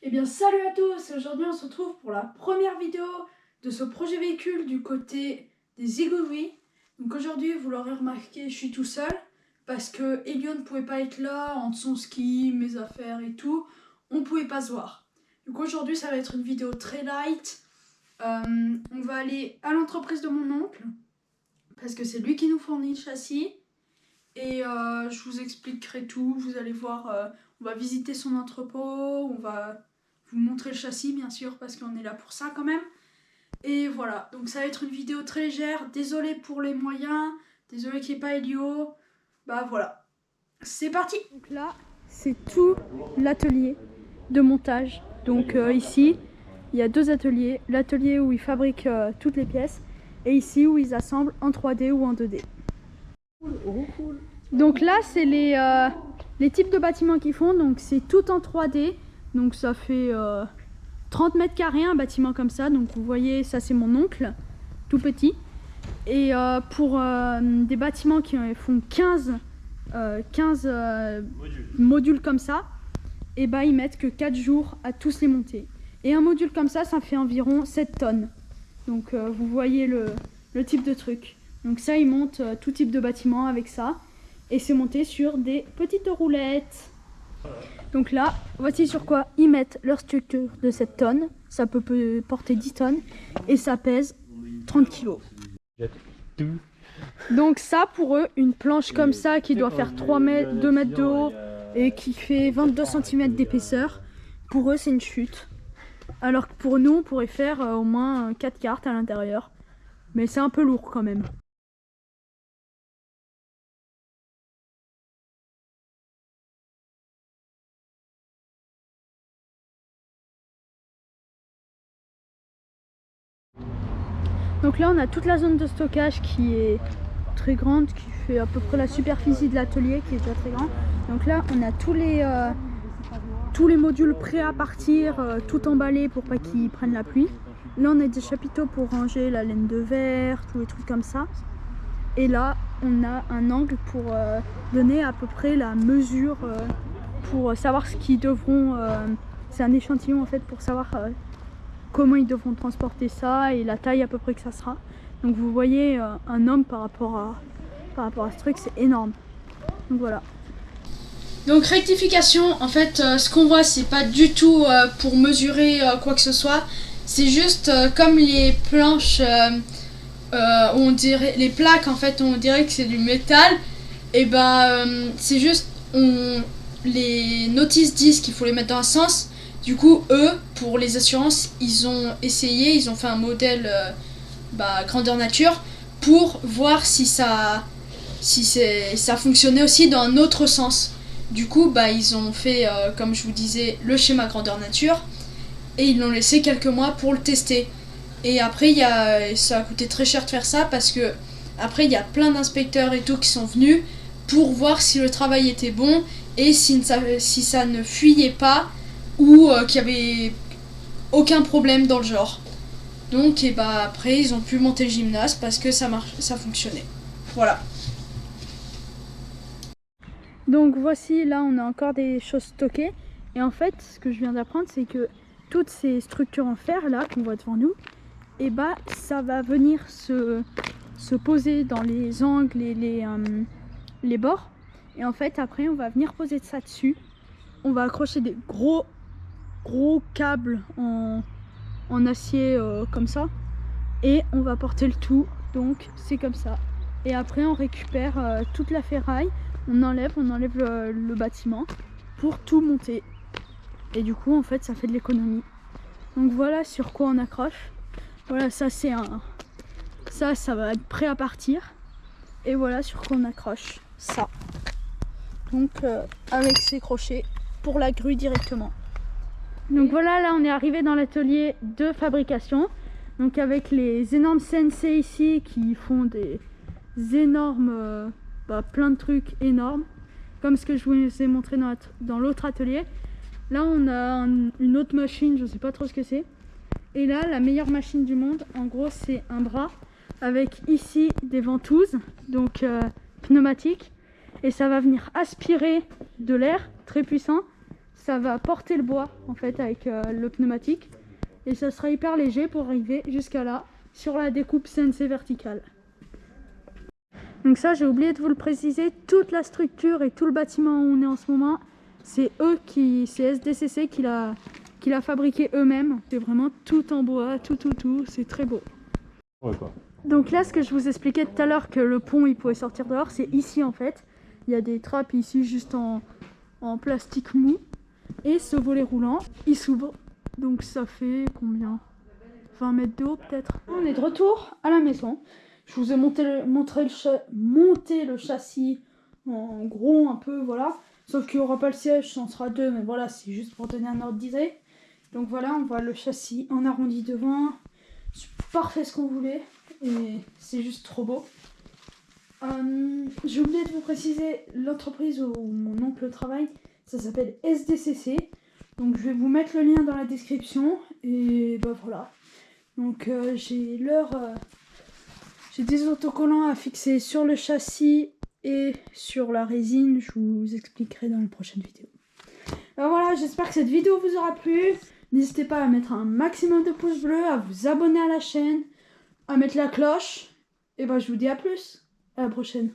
Eh bien salut à tous, aujourd'hui on se retrouve pour la première vidéo de ce projet véhicule du côté des Igouillis. Donc aujourd'hui vous l'aurez remarqué, je suis tout seul parce que Elio ne pouvait pas être là, entre son ski, mes affaires et tout, on pouvait pas se voir. Donc aujourd'hui ça va être une vidéo très light, on va aller à l'entreprise de mon oncle parce que c'est lui qui nous fournit le châssis et je vous expliquerai tout, vous allez voir, on va visiter son entrepôt, on va vous montrer le châssis bien sûr parce qu'on est là pour ça quand même. Et voilà, donc ça va être une vidéo très légère, désolé pour les moyens, désolé qu'il n'y ait pas Elio, bah voilà, c'est parti. Donc là, c'est tout l'atelier de montage, donc ici, il y a deux ateliers, l'atelier où ils fabriquent toutes les pièces, et ici où ils assemblent en 3D ou en 2D. Donc là, c'est les types de bâtiments qu'ils font, donc c'est tout en 3D, donc ça fait 30 mètres carrés un bâtiment comme ça, donc vous voyez, ça c'est mon oncle, tout petit. Et pour des bâtiments qui font 15 modules comme ça, et bah ils mettent que 4 jours à tous les monter. Et un module comme ça fait environ 7 tonnes. Donc vous voyez le type de truc. Donc ça, ils montent tout type de bâtiment avec ça. Et c'est monté sur des petites roulettes. Donc là, voici sur quoi ils mettent leur structure de 7 tonnes. Ça peut porter 10 tonnes et ça pèse 30 kilos. Donc ça, pour eux, une planche comme ça qui doit faire 2 mètres de haut et qui fait 22 cm d'épaisseur, pour eux c'est une chute. Alors que pour nous, on pourrait faire au moins 4 cartes à l'intérieur. Mais c'est un peu lourd quand même. Donc là on a toute la zone de stockage qui est très grande, qui fait à peu près la superficie de l'atelier qui est déjà très grand. Donc là on a tous les modules prêts à partir, tout emballé pour pas qu'ils prennent la pluie. Là on a des chapiteaux pour ranger la laine de verre, tous les trucs comme ça. Et là on a un angle pour donner à peu près la mesure, pour savoir ce qu'ils devront, c'est un échantillon en fait pour savoir comment ils devront transporter ça et la taille à peu près que ça sera. Donc vous voyez un homme par rapport à ce truc, c'est énorme. Donc voilà. Donc rectification, en fait ce qu'on voit c'est pas du tout pour mesurer quoi que ce soit. C'est juste comme les planches, on dirait, les plaques en fait on dirait que c'est du métal. Et bah c'est juste, les notices disent qu'il faut les mettre dans un sens. Du coup, eux, pour les assurances, ils ont essayé, ils ont fait un modèle grandeur nature pour voir si ça fonctionnait aussi dans un autre sens. Du coup, ils ont fait, comme je vous disais, le schéma grandeur nature et ils l'ont laissé quelques mois pour le tester. Et après, ça a coûté très cher de faire ça parce que après, il y a plein d'inspecteurs et tout qui sont venus pour voir si le travail était bon et si ça ne fuyait pas ou qu'il n'y avait aucun problème dans le genre. Donc après ils ont pu monter le gymnase parce que ça fonctionnait. Voilà. Donc voici, là on a encore des choses stockées. Et en fait ce que je viens d'apprendre c'est que toutes ces structures en fer là qu'on voit devant nous, et ça va venir se poser dans les angles et les bords. Et en fait après on va venir poser ça dessus. On va accrocher des gros câbles en acier comme ça et on va porter le tout, donc c'est comme ça. Et après on récupère toute la ferraille, on enlève le bâtiment pour tout monter et du coup en fait ça fait de l'économie. Donc voilà sur quoi on accroche. Voilà, ça c'est ça va être prêt à partir et voilà sur quoi on accroche ça, donc avec ses crochets pour la grue directement. Donc voilà, là on est arrivé dans l'atelier de fabrication, donc avec les énormes CNC ici qui font des énormes, plein de trucs énormes, comme ce que je vous ai montré dans l'autre atelier. Là on a une autre machine, je sais pas trop ce que c'est. Et là la meilleure machine du monde, en gros c'est un bras avec ici des ventouses, donc pneumatiques, et ça va venir aspirer de l'air très puissant. ça va porter le bois en fait avec le pneumatique. Et ça sera hyper léger pour arriver jusqu'à là, sur la découpe CNC verticale. Donc ça, j'ai oublié de vous le préciser, toute la structure et tout le bâtiment où on est en ce moment, c'est SDCC qui l'a fabriqué eux-mêmes. C'est vraiment tout en bois, tout, c'est très beau. Ouais, quoi. Donc là, ce que je vous expliquais tout à l'heure, que le pont il pouvait sortir dehors, c'est ici en fait. Il y a des trappes ici juste en plastique mou. Et ce volet roulant, il s'ouvre. Donc ça fait combien? 20 mètres de haut peut-être. On est de retour à la maison. Je vous ai monté le châssis en gros un peu, voilà. Sauf qu'il n'y aura pas le siège, ça en sera deux, mais voilà, c'est juste pour donner un ordre d'idée. Donc voilà, on voit le châssis en arrondi devant. C'est parfait ce qu'on voulait. Et c'est juste trop beau. J'ai oublié de vous préciser l'entreprise où mon oncle travaille. Ça s'appelle SDCC. Donc je vais vous mettre le lien dans la description. Et bah voilà. Donc j'ai des autocollants à fixer sur le châssis et sur la résine. Je vous expliquerai dans la prochaine vidéo. Alors voilà, j'espère que cette vidéo vous aura plu. N'hésitez pas à mettre un maximum de pouces bleus, à vous abonner à la chaîne, à mettre la cloche. Et bah je vous dis à plus. À la prochaine.